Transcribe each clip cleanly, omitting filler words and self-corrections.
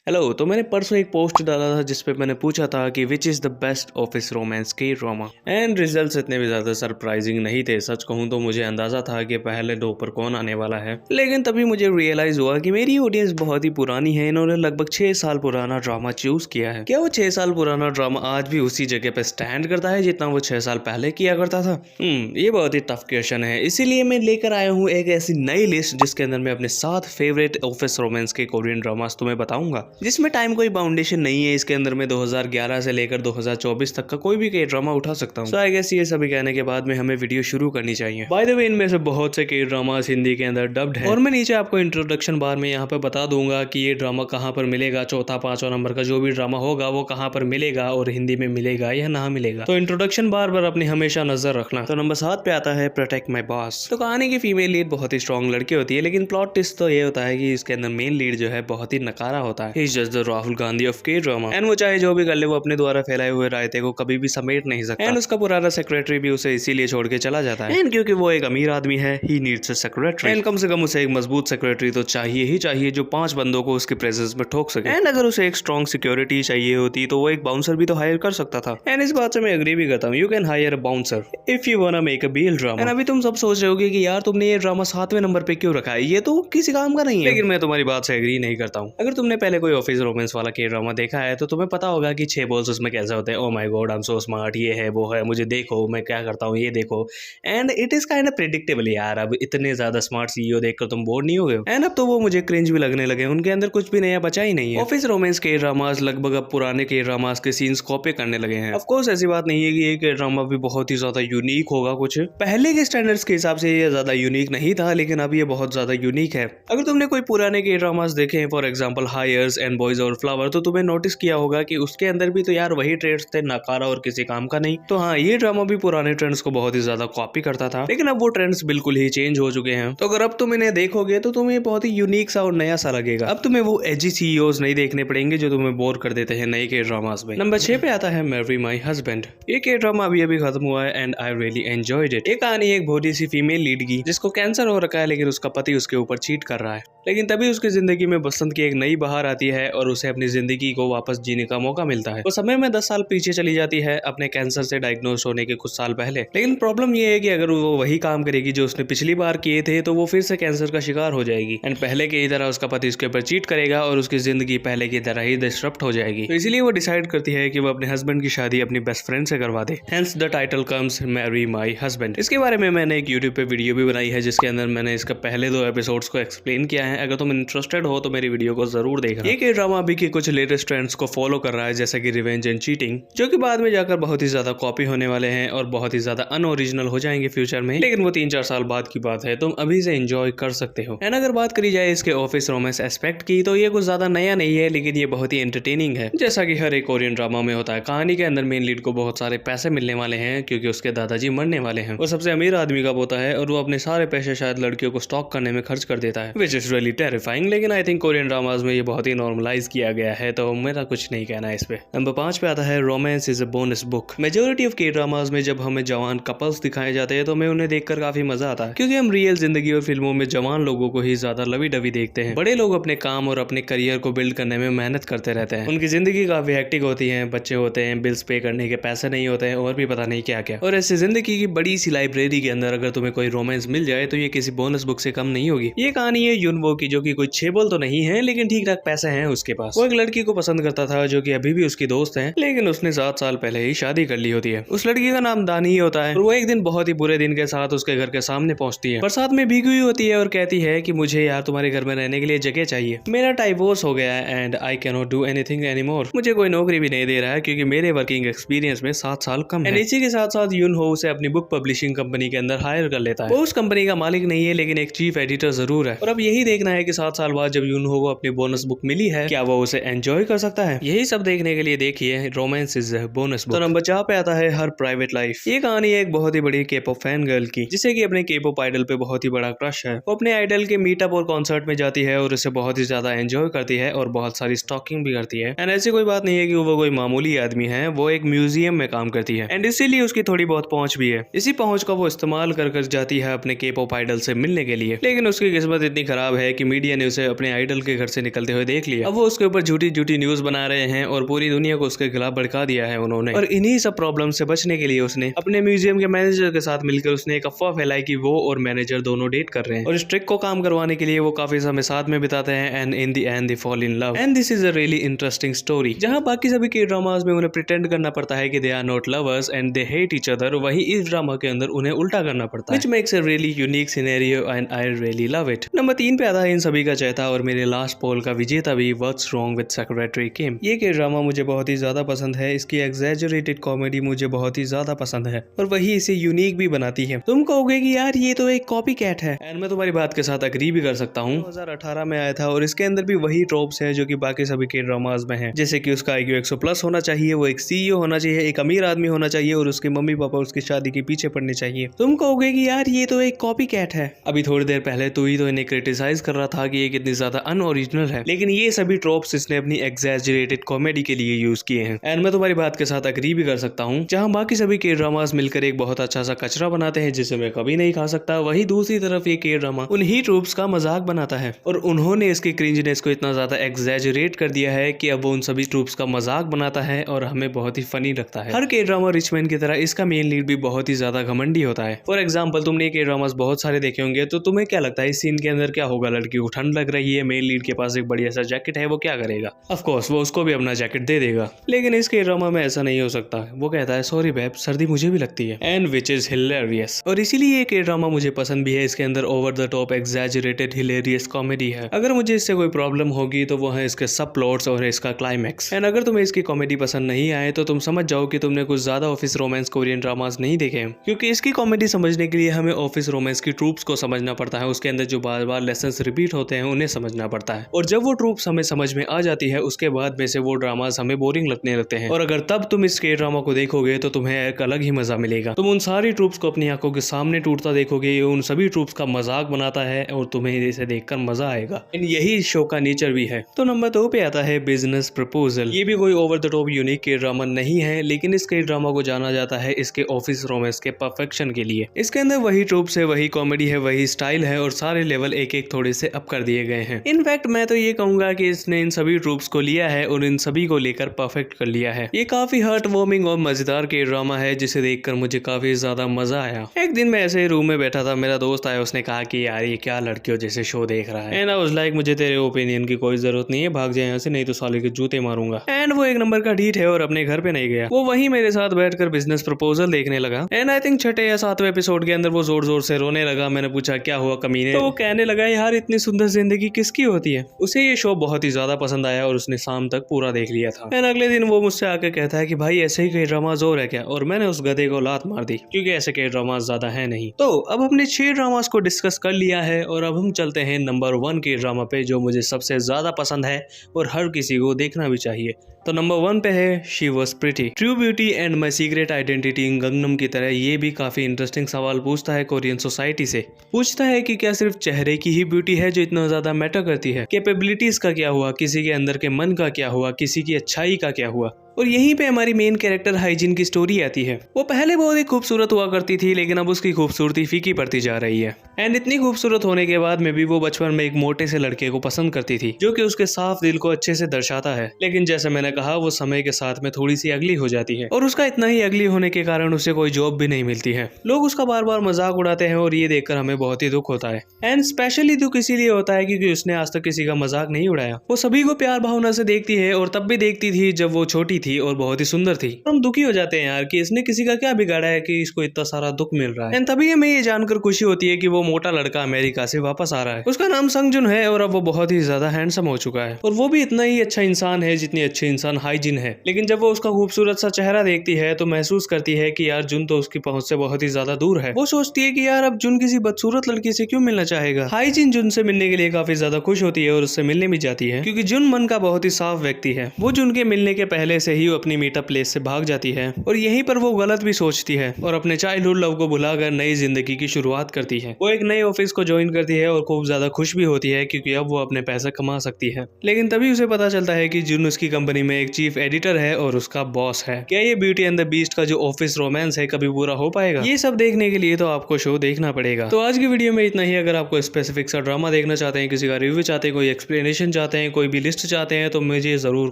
Hello. तो मैंने परसों एक पोस्ट डाला था जिसपे मैंने पूछा था कि which is the best office romance के ड्रामा। एंड रिजल्ट्स इतने भी ज़्यादा सरप्राइजिंग नहीं थे। सच कहूँ तो मुझे अंदाज़ा था कि पहले दो पर कौन आने वाला है, लेकिन तभी मुझे रियलाइज़ हुआ कि मेरी ऑडियंस बहुत ही पुरानी है। इन्होंने लगभग 6 साल पुराना ड्रामा चूज़ किया है। क्या वो 6 साल पुराना ड्रामा आज भी उसी जगह पे स्टैंड करता है जितना वो 6 साल पहले किया करता था? ये बहुत ही टफ क्वेश्चन है। इसीलिए मैं लेकर आया हूँ एक ऐसी नई लिस्ट जिसके अंदर मैं अपने 7 फेवरेट ऑफिस रोमांस के कोरियन ड्रामास तुम्हें बताऊंगा, जिसमें टाइम कोई बाउंडेशन नहीं है। इसके अंदर मैं 2011 से लेकर 2024 तक का कोई भी के ड्रामा उठा सकता हूँ। सो आई गेस ये सभी कहने के बाद में हमें वीडियो शुरू करनी चाहिए। बाय द वे, इनमें से बहुत से के ड्रामास हिंदी के अंदर डब्ड है और मैं नीचे आपको इंट्रोडक्शन बार में यहाँ पे बता दूंगा कि ये ड्रामा कहाँ पर मिलेगा। चौथा पांचवा नंबर का जो भी ड्रामा होगा वो कहाँ पर मिलेगा और हिंदी में मिलेगा या ना मिलेगा। तो इंट्रोडक्शन बार पर अपनी हमेशा नजर रखना। तो नंबर 7 पे आता है प्रोटेक्ट माई बॉस। तो कहानी की फीमेल लीड बहुत ही स्ट्रॉन्ग लड़की होती है, लेकिन प्लॉट ट्विस्ट तो ये होता है कि इसके अंदर मेन लीड जो है बहुत ही नकारा होता है। Just the Rahul Gandhi of के ड्रामा। एंड वो चाहे जो भी कर ले, वो अपने द्वारा फैलाए हुए रायते को कभी भी समेट नहीं सकता। एंड उसका पुराना सेक्रेटरी भी उसे इसीलिए छोड़ के चला जाता है। एंड क्योंकि वो एक अमीर आदमी है, he needs a secretary. And come से कम उसे एक मजबूत सेक्रेटरी तो चाहिए ही चाहिए जो 5 बंदों को उसके प्रेजेंस में ठोक सके। एंड अगर उसे एक स्ट्रॉन्ग सिक्योरिटी चाहिए होती तो वो एक बाउंसर भी तो हायर कर सकता था। एंड इस बात से मैं एग्री भी करता हूँ। You can hire a bouncer if you वांना make a bill drama. And अभी तुम सब सोच रहे होगे कि यार तुमने ये ड्रामा 7वें नंबर पे क्यों रखा है, ये तो किसी काम का नहीं है। लेकिन मैं तुम्हारी बात से एग्री नहीं करता हूँ। अगर तुमने पहले कोई ऑफिस रोमांस वाला के ड्रामा देखा है तो तुम्हें पता होगा कि 6 बॉल्स उसमें कैसे होते हैं। Oh my God, I am so smart, ये है वो है, मुझे देखो मैं क्या करता हूँ, ये देखो। And it is kind of predictable यार। अब इतने ज्यादा स्मार्ट सीईओ देखकर तुम बोर नहीं हो गए? एंड अब तो वो मुझे क्रिंज भी लगने लगे। उनके अंदर कुछ भी नया बचा ही नहीं है। ऑफिस रोमांस के ड्रामास लगभग अब पुराने के ड्रामास के सीन्स कॉपी करने लगे हैं। ऑफ कोर्स ऐसी बात नहीं है कि एक ड्रामा भी बहुत ही ज्यादा यूनिक होगा। कुछ पहले के स्टैंडर्ड्स के हिसाब से ये ज्यादा यूनिक नहीं था, लेकिन अब ये बहुत ज्यादा यूनिक है। अगर तुमने कोई पुराने के ड्रामास देखे, for example Heirs and boys और फ्लावर, तो तुम्हें नोटिस किया होगा कि उसके अंदर भी तो यार वही ट्रेंड्स थे, नकारा और किसी काम का नहीं। तो हाँ, ये ड्रामा भी पुराने ट्रेंड्स को बहुत ही ज्यादा कॉपी करता था, लेकिन अब वो ट्रेंड्स बिल्कुल ही चेंज हो चुके हैं। तो अगर अब तुम इन्हें देखोगे तो तुम्हें बहुत ही यूनिक सा और नया सा लगेगा। अब तुम्हें वो एजी सीईओज नहीं देखने पड़ेंगे जो तुम्हें बोर कर देते हैं नए के ड्रामास में। नंबर 6 पे आता है मैरी माई हस्बैंड। ये के ड्रामा अभी खत्म हुआ है and I really enjoyed it. ये कहानी एक बहुत सी फीमेल लीड की जिसको कैंसर हो रखा है, लेकिन उसका पति उसके ऊपर चीट कर रहा है। लेकिन तभी उसकी जिंदगी में बसंत की एक नई बहार आती है और उसे अपनी जिंदगी को वापस जीने का मौका मिलता है। वो समय में 10 साल पीछे चली जाती है अपने कैंसर से डायग्नोज होने के कुछ साल पहले। लेकिन प्रॉब्लम ये है कि अगर वो वही काम करेगी जो उसने पिछली बार किए थे तो वो फिर से कैंसर का शिकार हो जाएगी। एंड पहले की तरह उसका पति उसके ऊपर चीट करेगा और उसकी जिंदगी पहले की तरह ही डिस्टर्ब हो जाएगी। तो इसलिए वो डिसाइड करती है कि वो अपने हस्बैंड की शादी अपनी बेस्ट फ्रेंड से करवा दे। Hence the title comes Marry My Husband. इसके बारे में मैंने एक यूट्यूब पे वीडियो भी बनाई है जिसके अंदर मैंने इसका पहले 2 एपिसोड्स को एक्सप्लेन किया है। अगर तुम इंटरेस्टेड हो तो मेरी वीडियो को जरूर देखना। ये ड्रामा अभी के कुछ लेटेस्ट ट्रेंड्स को फॉलो कर रहा है, जैसे कि रिवेंज एंड चीटिंग, जो कि बाद में जाकर बहुत ही ज्यादा कॉपी होने वाले हैं और बहुत ही ज्यादा अनओरिजिनल हो जाएंगे फ्यूचर में। लेकिन वो 3-4 साल बाद की बात है, तुम अभी से एंजॉय कर सकते हो। एंड अगर बात करी जाए इसके ऑफिस रोमांस एस्पेक्ट की तो ये कुछ ज्यादा नया नहीं है, लेकिन ये बहुत ही एंटरटेनिंग है, जैसा कि हर एक कोरियन ड्रामा में होता है। कहानी के अंदर मेन लीड को बहुत सारे पैसे मिलने वाले हैं क्योंकि उसके दादाजी मरने वाले हैं। वो सबसे अमीर आदमी का होता है और वो अपने सारे पैसे शायद लड़कियों को स्टॉक करने में खर्च कर देता है, विच इज रियली टेरिफाइंग। लेकिन आई थिंक कोरियन ड्रामाज में ये बहुत ही नॉर्मलाइज किया गया है, तो मेरा कुछ नहीं कहना है इस पे। नंबर 5 पे आता है romance is a bonus book. Majority of के ड्रामाज में जब हमें जवान कपल्स दिखाए जाते हैं तो हमें उन्हें देखकर काफी मजा आता है, क्योंकि हम रियल जिंदगी और फिल्मों में जवान लोगों को ही ज्यादा लवी डवी देखते हैं। बड़े लोग अपने काम और अपने करियर को बिल्ड करने में मेहनत करते रहते हैं। उनकी जिंदगी काफी हेक्टिक होती है, बच्चे होते हैं, बिल्स पे करने के पैसे नहीं होते हैं और भी पता नहीं क्या क्या। और ऐसी जिंदगी की बड़ी सी लाइब्रेरी के अंदर अगर तुम्हें कोई रोमांस मिल जाए तो ये किसी बोनस बुक से कम नहीं होगी। ये कहानी है यूनवो की, जो कि कोई छेबल तो नहीं है लेकिन ठीक ठाक पैसे हैं उसके पास। वो एक लड़की को पसंद करता था जो कि अभी भी उसकी दोस्त है, लेकिन उसने 7 साल पहले ही शादी कर ली होती है। उस लड़की का नाम दानी होता है और वो एक दिन बहुत ही बुरे दिन के साथ उसके घर के सामने पहुंचती है। बरसात में भीगी हुई होती है और कहती है कि मुझे यार तुम्हारे घर में रहने के लिए जगह चाहिए। मेरा डाइवोर्स हो गया है and I can not do anything anymore. मुझे कोई नौकरी भी नहीं दे रहा है क्योंकि मेरे वर्किंग एक्सपीरियंस में 7 साल कम है। इसी के साथ साथ यून हो उसे अपनी बुक पब्लिशिंग कंपनी के अंदर हायर कर लेता है। वो उस कंपनी का मालिक नहीं है, लेकिन एक चीफ एडिटर जरूर है। और अब यही देखना है कि 7 साल बाद जब यून हो को अपनी बोनस बुक मिली है, क्या वो उसे एंजॉय कर सकता है। यही सब देखने के लिए देखिए रोमांस इज बोनस बुक। तो नंबर 4 पे आता है हर प्राइवेट लाइफ। ये कहानी एक बहुत ही बड़ी के-पॉप फैन गर्ल की, जिसे कि अपने के-पॉप आइडल पे बहुत ही बड़ा क्रश है। वो अपने आइडल के मीटअप और कॉन्सर्ट में जाती है और उसे बहुत ही ज्यादा एंजॉय करती है और बहुत सारी स्टॉकिंग भी करती है। एंड ऐसी कोई बात नहीं है कि वो कोई मामूली आदमी है, वो एक म्यूजियम में काम करती है एंड इसीलिए उसकी थोड़ी बहुत पहुंच भी है। इसी पहुंच का वो इस्तेमाल कर जाती है अपने के-पॉप आइडल से मिलने के लिए। लेकिन उसकी किस्मत इतनी खराब है है कि मीडिया ने उसे अपने आइडल के घर से निकलते हुए देख लिया। अब वो उसके ऊपर झूठी झूठी न्यूज बना रहे हैं और पूरी दुनिया को उसके खिलाफ भड़का दिया है उन्होंने। और इन्हीं सब प्रॉब्लम से बचने के लिए उसने अपने म्यूजियम के मैनेजर के साथ मिलकर उसने एक अफवाह फैलाई कि वो और मैनेजर दोनों डेट कर रहे हैं और इस ट्रिक को काम करवाने के लिए वो काफी समय साथ में बिताते हैं and in the and they fall in love and this is a really interesting story. जहां बाकी सभी के ड्रामास में उन्हें प्रिटेंड करना पड़ता है कि they are not lovers and they hate each other, वहीं इस ड्रामा के अंदर उन्हें उल्टा करना पड़ता है, which makes a really unique scenario and I really love it. Number 3 पे आता है इन सभी का चहेता और मेरे लास्ट पोल का विजेता भी व्हाट्स रॉन्ग विद सेक्रेटरी किम। ये के ड्रामा मुझे बहुत ही ज्यादा पसंद है, इसकी एग्जैजरेटेड कॉमेडी मुझे बहुत ही ज्यादा पसंद है और वही इसे यूनिक भी बनाती है। तुम कहोगे कि यार ये तो एक कॉपी कैट है एंड मैं तुम्हारी बात के साथ अग्री भी कर सकता हूँ। 2018 में आया था और इसके अंदर भी वही ट्रोप्स है जो कि बाकी सभी के ड्रामास में है, जैसे कि उसका IQ 100+ होना चाहिए, वो एक CEO होना चाहिए, एक अमीर आदमी होना चाहिए और उसके मम्मी पापा उसकी शादी के पीछे पड़ने चाहिए। तुम कहोगे कि यार ये तो एक कॉपी कैट है। अभी थोड़ी देर पहले तू ही तो इन्हें क्रिटिसाइज कर रहा था कि ये कितनी ज्यादा अनओरिजिनल है, लेकिन ये सभी ट्रोप्स इसने अपनी एग्जैजरेटेड कॉमेडी के लिए यूज किए हैं एंड मैं तुम्हारी बात के साथ अग्री भी कर सकता हूँ। जहाँ बाकी सभी के ड्रामास मिलकर एक बहुत अच्छा सा कचरा बनाते हैं जिसे मैं कभी नहीं खा सकता, वही दूसरी तरफ ये के ड्रामा उन्हीं ट्रोप्स का मजाक बनाता है और उन्होंने इसकी क्रिंजनेस को इतना ज्यादा एग्जैजरेट कर दिया है कि अब वो उन सभी ट्रूप्स का मजाक बनाता है और हमें बहुत ही फनी लगता है। हर के ड्रामा रिचमैन की तरह इसका मेन लीड भी बहुत ही ज्यादा घमंडी होता है। फॉर एग्जांपल तुमने के ड्रामास बहुत सारे देखे होंगे, तो तुम्हें क्या लगता है इस सीन के अंदर क्या होगा? लड़की को ठंड लग रही है, मेन लीड के पास एक बढ़िया सा जैकेट है, वो क्या करेगा? ऑफ कोर्स वो उसको भी अपना जैकेट दे देगा, लेकिन इस के ड्रामा में ऐसा नहीं हो सकता। वो कहता है सॉरी बैब, सर्दी मुझे भी लगती है एंड विच इज हिलेरियस। और इसीलिए ये के ड्रामा मुझे पसंद भी है। इसके अंदर over the top exaggerated hilarious comedy है। अगर मुझे इससे कोई प्रॉब्लम होगी तो वो है इसके सब प्लॉट्स और इसका क्लाइमैक्स। एंड अगर तुम्हें इसकी कॉमेडी पसंद नहीं आए तो तुम समझ जाओ कि तुमने कुछ ज्यादा ऑफिस रोमांस कोरियन ड्रामास नहीं देखे, क्योंकि इसकी कॉमेडी समझने के लिए हमें ऑफिस रोमांस की ट्रूप्स को समझना पड़ता है, उसके अंदर जो बार बार लेसन्स रिपीट होते हैं उन्हें समझना पड़ता है। और जब वो ट्रूप्स हमें समझ में आ जाती है उसके बाद में से वो ड्रामास हमें बोरिंग लगने लगते हैं। और अगर तब तुम इस के ड्रामा को देखोगे तो तुम्हें एक अलग ही मजा मिलेगा। तुम उन सारी ट्रूप्स को अपनी आंखों के सामने टूटता देखोगे, ये उन सभी ट्रूप्स का मजाक बनाता है और तुम्हें इसे देखकर मजा आएगा। यही शो का नेचर भी है। तो नंबर 2 पे आता है बिजनेस प्रपोजल। ये भी कोई ओवर द टॉप यूनिक के ड्रामा नहीं है, लेकिन इस के ड्रामा को जाना जाता है इसके ऑफिस रोमांस के परफेक्शन के लिए। इसके अंदर वही ट्रूप्स है, वही कॉमेडी है, वही स्टाइल है और सारे लेवल एक एक थोड़े से अप कर दिए गए हैं। इनफैक्ट मैं तो ये कहूंगा कि इसने इन सभी ट्रूप्स को लिया है और इन सभी को लेकर परफेक्ट कर लिया है। ये काफी हार्ट वार्मिंग और मजेदार के ड्रामा है जिसे देखकर मुझे काफी ज्यादा मजा आया। एक दिन मैं ऐसे रूम में बैठा था, मेरा दोस्त आया, उसने कहा कि यार ये क्या लड़कियों जैसे शो देख रहा है। एंड आई वाज लाइक मुझे तेरे ओपिनियन की कोई जरूरत नहीं है, भाग जाए यहाँ से, नहीं तो साले के जूते मारूंगा। एंड वो एक नंबर का ढीठ है और अपने घर पे नहीं गया। वो वहीं मेरे साथ बैठकर बिजनेस प्रपोजल देखने लगा। एंड आई थिंक 6 या 7वें एपिसोड के अंदर वो जोर जोर से रोने लगा। मैंने पूछा क्या हुआ कमीने? तो वो कहने लगा यार इतनी सुंदर जिंदगी किसकी होती है। उसे ये शो बहुत ही ज्यादा पसंद आया और उसने शाम तक पूरा देख लिया था। एंड अगले दिन वो मुझसे आके कहता है कि भाई ऐसे ही के ड्रामास और है क्या? और मैंने उस गधे को लात मार दी, क्योंकि ऐसे के ड्रामास ज्यादा है नहीं। तो अब हमने 6 ड्रामास को डिस्कस कर लिया है और अब हम चलते हैं नंबर 1 के ड्रामा पे, जो मुझे सबसे ज्यादा पसंद है और हर किसी को देखना भी चाहिए। तो नंबर 1 पे है she was pretty. True beauty and my secret identity in Gangnam की तरह ये भी काफी इंटरेस्टिंग सवाल पूछता है कोरियन सोसाइटी से। पूछता है कि क्या सिर्फ चेहरे की ही ब्यूटी है जो इतना ज्यादा मैटर करती है? कैपेबिलिटीज का क्या हुआ? किसी के अंदर के मन का क्या हुआ? किसी की अच्छाई का क्या हुआ? और यहीं पे हमारी मेन कैरेक्टर हाइजिन की स्टोरी आती है। वो पहले बहुत ही खूबसूरत हुआ करती थी, लेकिन अब उसकी खूबसूरती फीकी पड़ती जा रही है। एंड इतनी खूबसूरत होने के बाद में भी वो बचपन में एक मोटे से लड़के को पसंद करती थी, जो कि उसके साफ दिल को अच्छे से दर्शाता है। लेकिन जैसे मैंने कहा वो समय के साथ में थोड़ी सी अगली हो जाती है और उसका इतना ही अगली होने के कारण उसे कोई जॉब भी नहीं मिलती है। लोग उसका बार बार मजाक उड़ाते हैं और ये देखकर हमें बहुत ही दुख होता है। एंड स्पेशली दुख इसीलिए होता है क्योंकि उसने आज तक किसी का मजाक नहीं उड़ाया। वो सभी को प्यार भावना से देखती है और तब भी देखती थी जब वो छोटी थी और बहुत ही सुंदर थी। हम दुखी हो जाते हैं यार कि इसने किसी का क्या बिगाड़ा है कि इसको इतना सारा दुख मिल रहा है। एंड तभी हमें ये जानकर खुशी होती है कि वो मोटा लड़का अमेरिका से वापस आ रहा है। उसका नाम संगजुन है और अब वो बहुत ही ज्यादा हैंडसम हो चुका है और वो भी इतना ही अच्छा इंसान है जितनी अच्छी इंसान हाइजिन है। लेकिन जब वो उसका खूबसूरत सा चेहरा देखती है तो महसूस करती है कि यार जुन तो उसकी पहुंच से बहुत ही ज्यादा दूर है। वो सोचती है कि यार अब जुन किसी बदसूरत लड़की से क्यों मिलना चाहेगा। हाइजिन जुन से मिलने के लिए काफी ज्यादा खुश होती है और उससे मिलने भी जाती है, क्योंकि जुन मन का बहुत ही साफ व्यक्ति है। वो जुन के मिलने के पहले से से ही वो अपनी मीटअप प्लेस से भाग जाती है और यहीं पर वो गलत भी सोचती है और अपने चाइल्डहुड लव को भुलाकर नई जिंदगी की शुरुआत करती है। वो एक नए ऑफिस को ज्वाइन करती है और खूब ज्यादा खुश भी होती है क्योंकि अब वो अपने पैसा कमा सकती है। लेकिन तभी उसे पता चलता है कि जुन उसकी कंपनी में एक चीफ एडिटर है और उसका बॉस है। क्या ये ब्यूटी एंड द बीस्ट का जो ऑफिस रोमांस है कभी पूरा हो पाएगा? ये सब देखने के लिए तो आपको शो देखना पड़ेगा। तो आज की वीडियो में इतना ही। अगर आपको स्पेसिफिक सा ड्रामा देखना चाहते हैं, किसी का रिव्यू चाहते हैं, कोई एक्सप्लेनेशन चाहते हैं, कोई भी लिस्ट चाहते हैं तो मुझे जरूर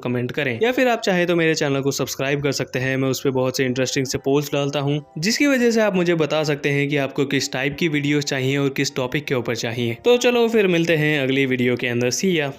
कमेंट करें, या फिर आप चाहे तो मेरे चैनल को सब्सक्राइब कर सकते हैं। मैं उस पर बहुत से इंटरेस्टिंग से पोस्ट डालता हूँ जिसकी वजह से आप मुझे बता सकते हैं कि आपको किस टाइप की वीडियोस चाहिए और किस टॉपिक के ऊपर चाहिए। तो चलो फिर मिलते हैं अगली वीडियो के अंदर। सी या।